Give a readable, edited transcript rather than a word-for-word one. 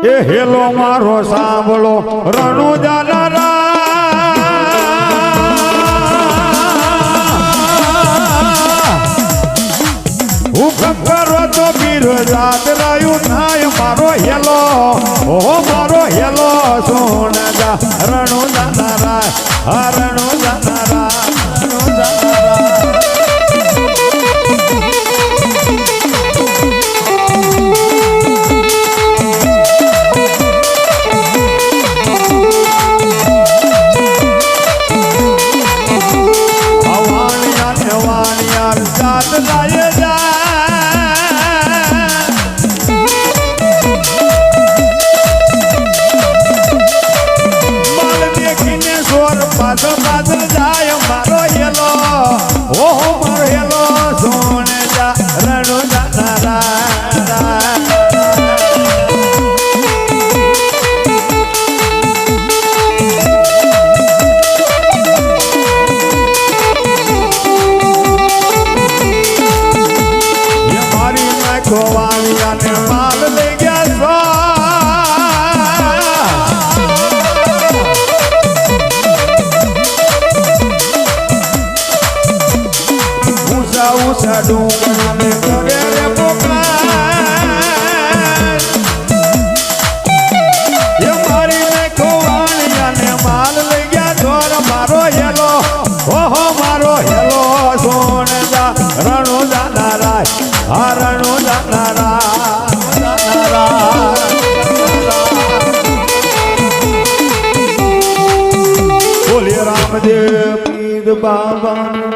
એ hello મારો સાંભળો રણુજાના હુકમ કરો તો બિરજાત રાયું થાય મારો હેલો ઓ મારો હેલો સોન જા રણુજાના રાય રણુજાના રાય રામદેવ પીર બાબા